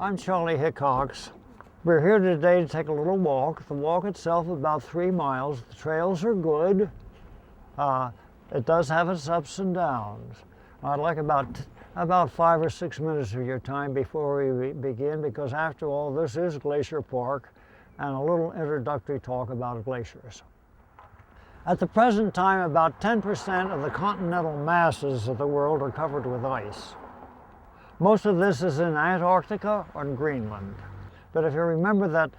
I'm Charlie Hickox. We're here today to take a little walk. The walk itself is about 3 miles. The trails are good. It does have its ups and downs. I'd like about 5 or 6 minutes of your time before we begin, because after all, this is Glacier Park, and a little introductory talk about glaciers. At the present time, about 10% of the continental masses of the world are covered with ice. Most of this is in Antarctica or in Greenland. But if you remember that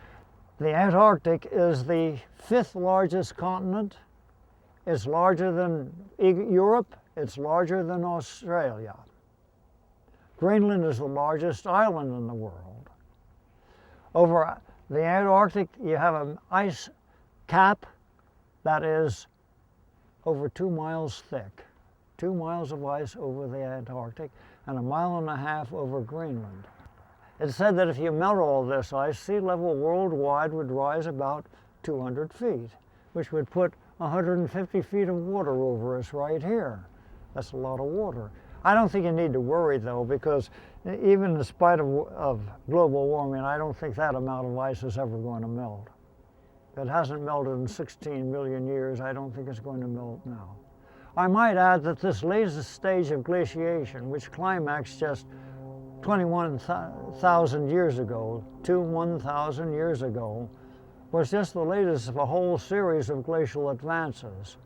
the Antarctic is the 5th largest continent, it's larger than Europe, it's larger than Australia. Greenland is the largest island in the world. Over the Antarctic, you have an ice cap that is over 2 miles thick. 2 miles of ice over the Antarctic and 1.5 miles over Greenland. It's said that if you melt all this ice, sea level worldwide would rise about 200 feet, which would put 150 feet of water over us right here. That's a lot of water. I don't think you need to worry though, because even in spite of global warming, I don't think that amount of ice is ever going to melt. It hasn't melted in 16 million years. I don't think it's going to melt now. I might add that this latest stage of glaciation, which climaxed just 21,000 years ago, 1,000 years ago, was just the latest of a whole series of glacial advances.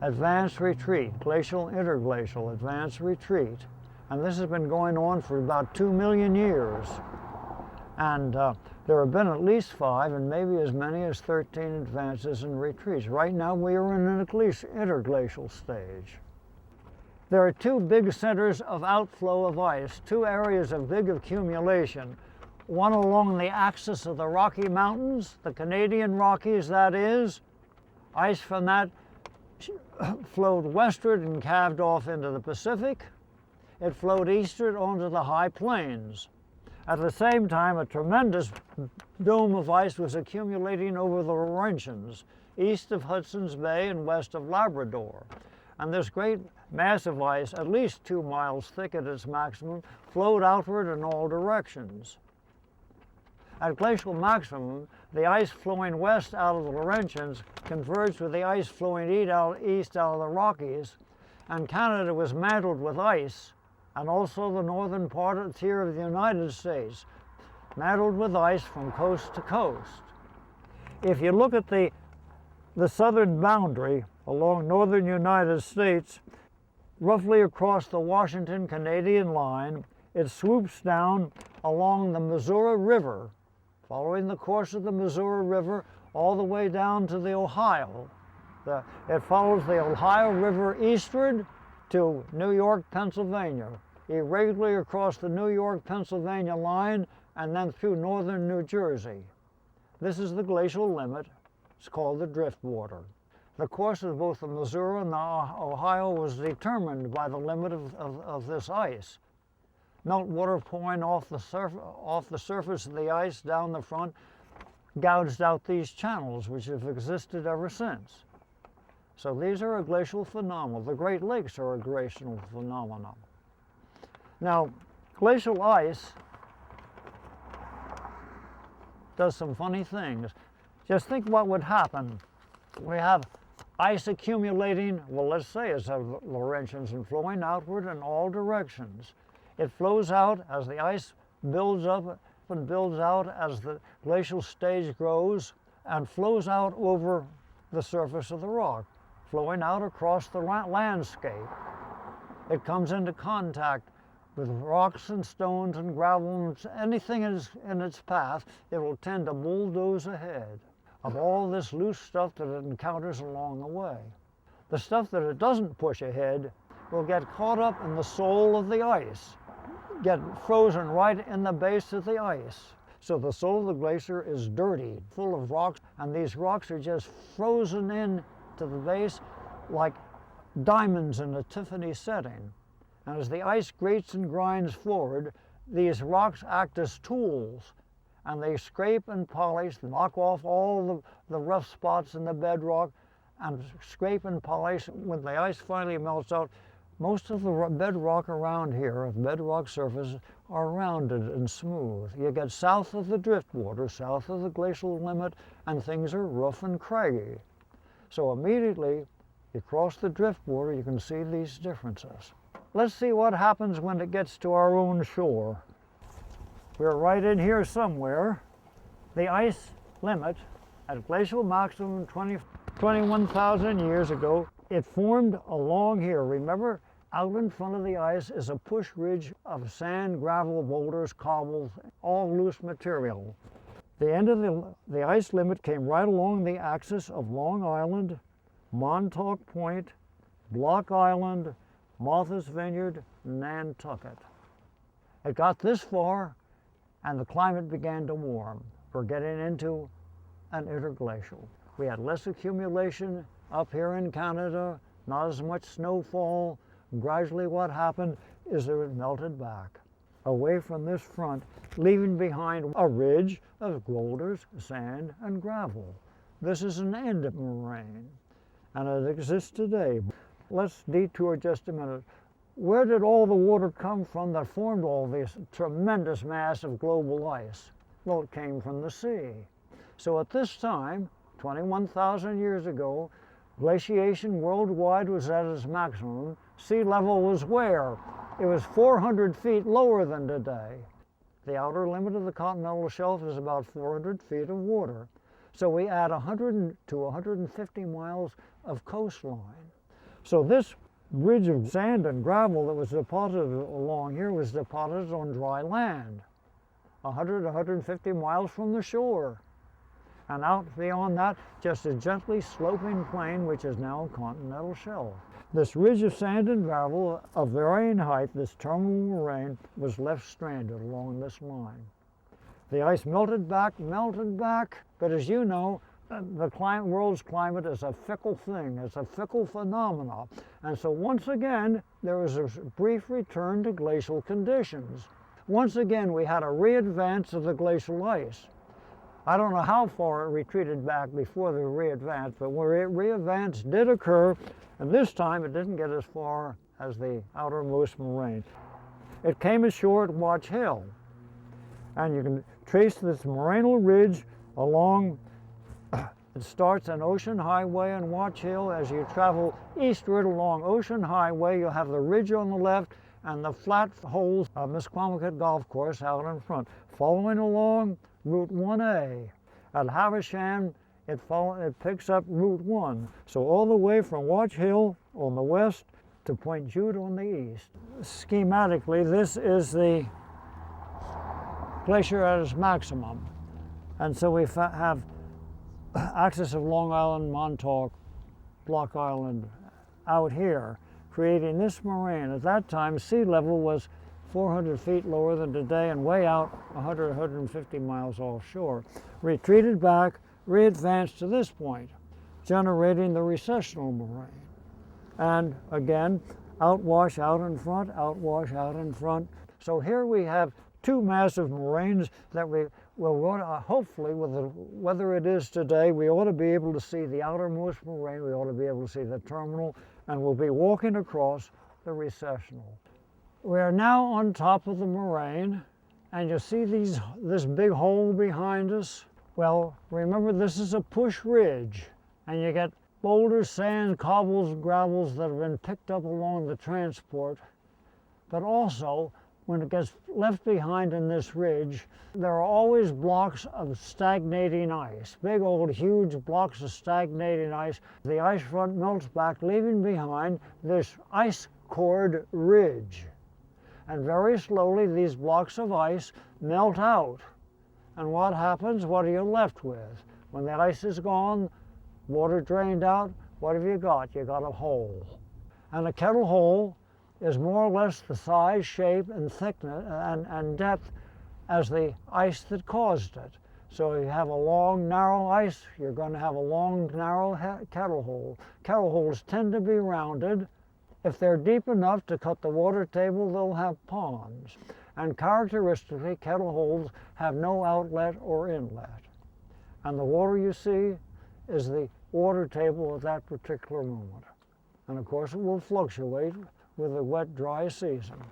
Advanced retreat, glacial interglacial, advanced retreat. And this has been going on for about 2 million years. And there have been at least 5 and maybe as many as 13 advances and retreats. Right now we are in an interglacial stage. There are 2 big centers of outflow of ice, 2 areas of big accumulation. One along the axis of the Rocky Mountains, the Canadian Rockies that is. Ice from that flowed westward and calved off into the Pacific. It flowed eastward onto the high plains. At the same time, a tremendous dome of ice was accumulating over the Laurentians, east of Hudson's Bay and west of Labrador. And this great mass of ice, at least 2 miles thick at its maximum, flowed outward in all directions. At glacial maximum, the ice flowing west out of the Laurentians converged with the ice flowing east out of the Rockies, and Canada was mantled with ice, and also the northern part of the tier of the United States, mantled with ice from coast to coast. If you look at the southern boundary along northern United States, roughly across the Washington-Canadian line, it swoops down along the Missouri River, following the course of the Missouri River all the way down to the Ohio. It follows the Ohio River eastward to New York, Pennsylvania, irregularly across the New York-Pennsylvania line and then through northern New Jersey. This is the glacial limit. It's called the drift water. The course of both the Missouri and the Ohio was determined by the limit of this ice. Meltwater pouring off the surface of the ice down the front gouged out these channels, which have existed ever since. So these are a glacial phenomenon. The Great Lakes are a glacial phenomenon. Now, glacial ice does some funny things. Just think what would happen. We have ice accumulating, well, let's say it's the Laurentians, and flowing outward in all directions. It flows out as the ice builds up and builds out as the glacial stage grows, and flows out over the surface of the rock, flowing out across the landscape. It comes into contact with rocks and stones and gravel, and anything in its path, it will tend to bulldoze ahead of all this loose stuff that it encounters along the way. The stuff that it doesn't push ahead will get caught up in the soul of the ice, get frozen right in the base of the ice. So the soul of the glacier is dirty, full of rocks, and these rocks are just frozen in to the base like diamonds in a Tiffany setting. And as the ice grates and grinds forward, these rocks act as tools, and they scrape and polish, knock off all the rough spots in the bedrock, and scrape and polish. When the ice finally melts out, Most of the bedrock around here, the bedrock surface, are rounded and smooth. You get south of the driftwater, south of the glacial limit, and things are rough and craggy. So immediately you cross the driftwater, you can see these differences. Let's see what happens when it gets to our own shore. We're right in here somewhere. The ice limit at glacial maximum 21,000 years ago, it formed along here. Remember, out in front of the ice is a push ridge of sand, gravel, boulders, cobbles, all loose material. The end of the ice limit came right along the axis of Long Island, Montauk Point, Block Island, Martha's Vineyard, Nantucket. It got this far and the climate began to warm. We're getting into an interglacial. We had less accumulation up here in Canada, not as much snowfall. Gradually what happened is that it melted back away from this front, leaving behind a ridge of boulders, sand, and gravel. This is an end moraine, and it exists today. Let's detour just a minute. Where did all the water come from that formed all this tremendous mass of global ice? Well, it came from the sea. So at this time, 21,000 years ago, glaciation worldwide was at its maximum. Sea level was where? It was 400 feet lower than today. The outer limit of the continental shelf is about 400 feet of water. So we add 100 to 150 miles of coastline. So this ridge of sand and gravel that was deposited along here was deposited on dry land, 100 to 150 miles from the shore. And out beyond that, just a gently sloping plain, which is now a continental shelf. This ridge of sand and gravel of varying height, this terminal moraine, was left stranded along this line. The ice melted back, but as you know, the world's climate is a fickle thing. It's a fickle phenomenon. And so once again, there was a brief return to glacial conditions. Once again, we had a re-advance of the glacial ice. I don't know how far it retreated back before the re-advance, but where re-advance did occur, and this time it didn't get as far as the outermost moraine. It came ashore at Watch Hill, and you can trace this morainal ridge along. It starts an Ocean Highway and Watch Hill. As you travel eastward along Ocean Highway, you'll have the ridge on the left and the flat holes of Misquamicut Golf Course out in front. Following along Route 1A. At Havisham, it picks up Route 1. So all the way from Watch Hill on the west to Point Jude on the east. Schematically, this is the glacier at its maximum. And so we have axis of Long Island, Montauk, Block Island out here, creating this moraine. At that time, sea level was 400 feet lower than today and way out 100, 150 miles offshore. Retreated back, re-advanced to this point, generating the recessional moraine. And again, outwash out in front, outwash out in front. So here we have two massive moraines that we will hopefully, with the weather it is today, we ought to be able to see the outermost moraine, we ought to be able to see the terminal, and we'll be walking across the recessional. We are now on top of the moraine, and you see this big hole behind us? Well, remember this is a push ridge, and you get boulders, sand, cobbles, gravels that have been picked up along the transport, but also when it gets left behind in this ridge, there are always blocks of stagnating ice, big old huge blocks of stagnating ice. The ice front melts back, leaving behind this ice cored ridge. And very slowly these blocks of ice melt out. And what happens? What are you left with? When the ice is gone, water drained out, what have you got? You got a hole. And a kettle hole is more or less the size, shape, and thickness and depth as the ice that caused it. So you have a long, narrow ice, you're going to have a long, narrow kettle hole. Kettle holes tend to be rounded. If they're deep enough to cut the water table, they'll have ponds. And characteristically, kettle holes have no outlet or inlet. And the water you see is the water table at that particular moment. And of course, it will fluctuate with the wet, dry season.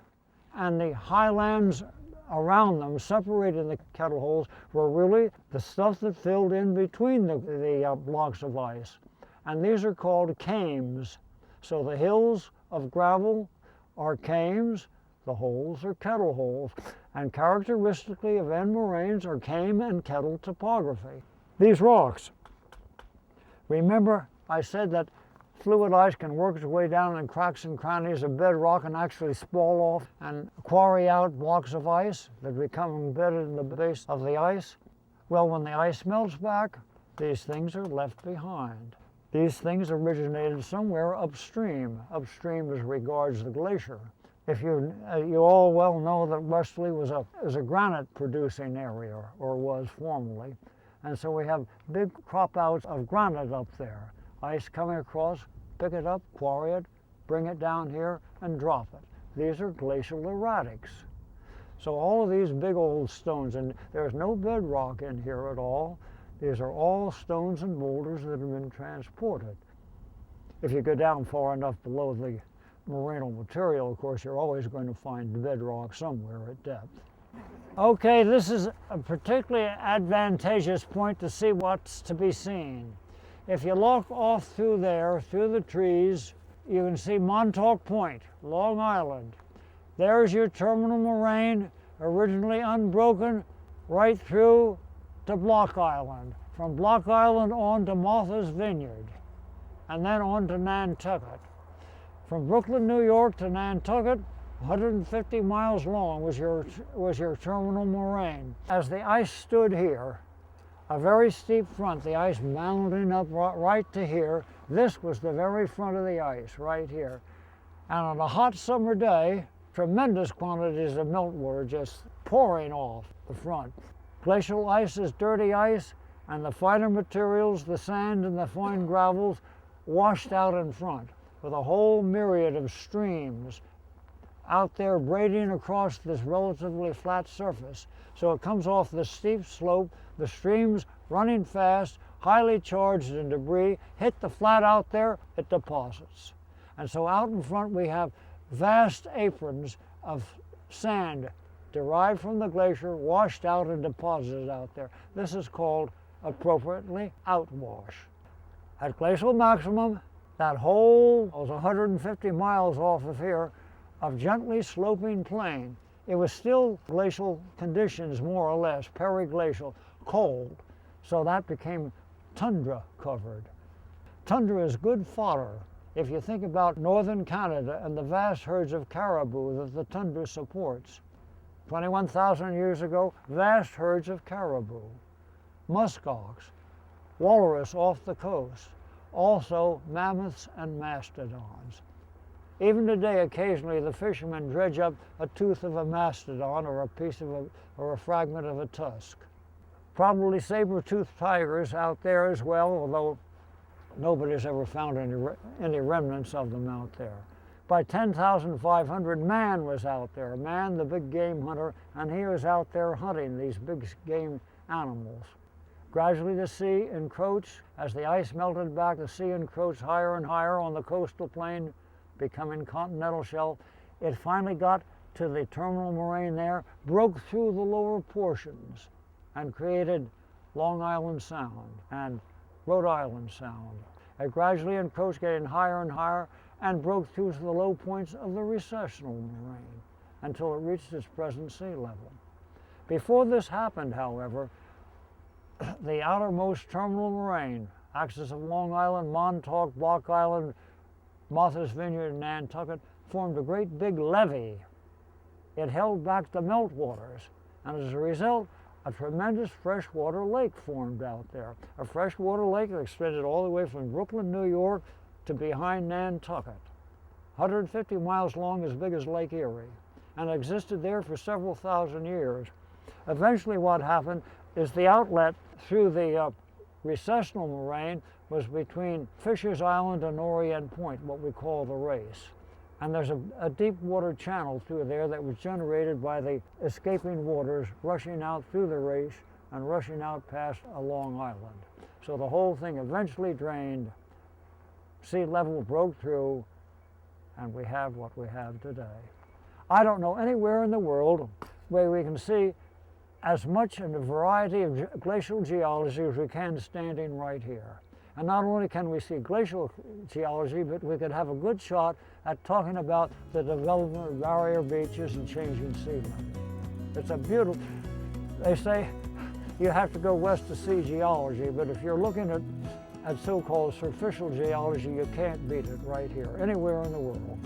And the highlands around them, separating the kettle holes, were really the stuff that filled in between the blocks of ice. And these are called kames. So the hills of gravel are kames, the holes are kettle holes. And characteristically of end moraines are kame and kettle topography. These rocks, remember I said that fluid ice can work its way down in cracks and crannies of bedrock and actually spall off and quarry out blocks of ice that become embedded in the base of the ice? Well, when the ice melts back, these things are left behind. These things originated somewhere upstream as regards the glacier. If you all well know that Westerly was a granite producing area, or was formerly, and so we have big crop outs of granite up there. Ice coming across, pick it up, quarry it, bring it down here, and drop it. These are glacial erratics. So all of these big old stones, and there's no bedrock in here at all. These are all stones and boulders that have been transported. If you go down far enough below the morainal material, of course, you're always going to find bedrock somewhere at depth. Okay, this is a particularly advantageous point to see what's to be seen. If you look off through there, through the trees, you can see Montauk Point, Long Island. There's your terminal moraine, originally unbroken, right through to Block Island. From Block Island on to Martha's Vineyard, and then on to Nantucket. From Brooklyn, New York to Nantucket, 150 miles long was your terminal moraine. As the ice stood here, a very steep front, the ice mounting up right to here. This was the very front of the ice, right here. And on a hot summer day, tremendous quantities of meltwater just pouring off the front. Glacial ice is dirty ice, and the finer materials, the sand and the fine gravels, washed out in front with a whole myriad of streams out there braiding across this relatively flat surface. So it comes off the steep slope, the streams running fast, highly charged in debris, hit the flat out there, it deposits. And so out in front we have vast aprons of sand derived from the glacier, washed out and deposited out there. This is called, appropriately, outwash. At glacial maximum, that whole was 150 miles off of here of gently sloping plain. It was still glacial conditions, more or less, periglacial, cold, so that became tundra covered. Tundra is good fodder. If you think about northern Canada and the vast herds of caribou that the tundra supports. 21,000 years ago, vast herds of caribou, muskox, walrus off the coast, also mammoths and mastodons. Even today, occasionally, the fishermen dredge up a tooth of a mastodon or a piece of or a fragment of a tusk. Probably saber-toothed tigers out there as well, although nobody's ever found any remnants of them out there. By 10,500, man was out there. Man, the big game hunter, and he was out there hunting these big game animals. Gradually the sea encroached. As the ice melted back, the sea encroached higher and higher on the coastal plain, becoming continental shelf. It finally got to the terminal moraine there, broke through the lower portions, and created Long Island Sound and Rhode Island Sound. It gradually encroached, getting higher and higher, and broke through to the low points of the recessional moraine until it reached its present sea level. Before this happened, however, the outermost terminal moraine, axis of Long Island, Montauk, Block Island, Martha's Vineyard, and Nantucket, formed a great big levee. It held back the meltwaters, and as a result, a tremendous freshwater lake formed out there. A freshwater lake that extended all the way from Brooklyn, New York, to behind Nantucket. 150 miles long, as big as Lake Erie, and existed there for several thousand years. Eventually what happened is the outlet through the recessional moraine was between Fisher's Island and Orient Point, what we call the Race. And there's a deep water channel through there that was generated by the escaping waters rushing out through the Race and rushing out past a Long Island. So the whole thing eventually drained, sea level broke through, and we have what we have today. I don't know anywhere in the world where we can see as much in a variety of glacial geology as we can standing right here. And not only can we see glacial geology, but we could have a good shot at talking about the development of barrier beaches and changing sea level. It's a beautiful, they say you have to go west to see geology, but if you're looking at so-called superficial geology, you can't beat it right here, anywhere in the world.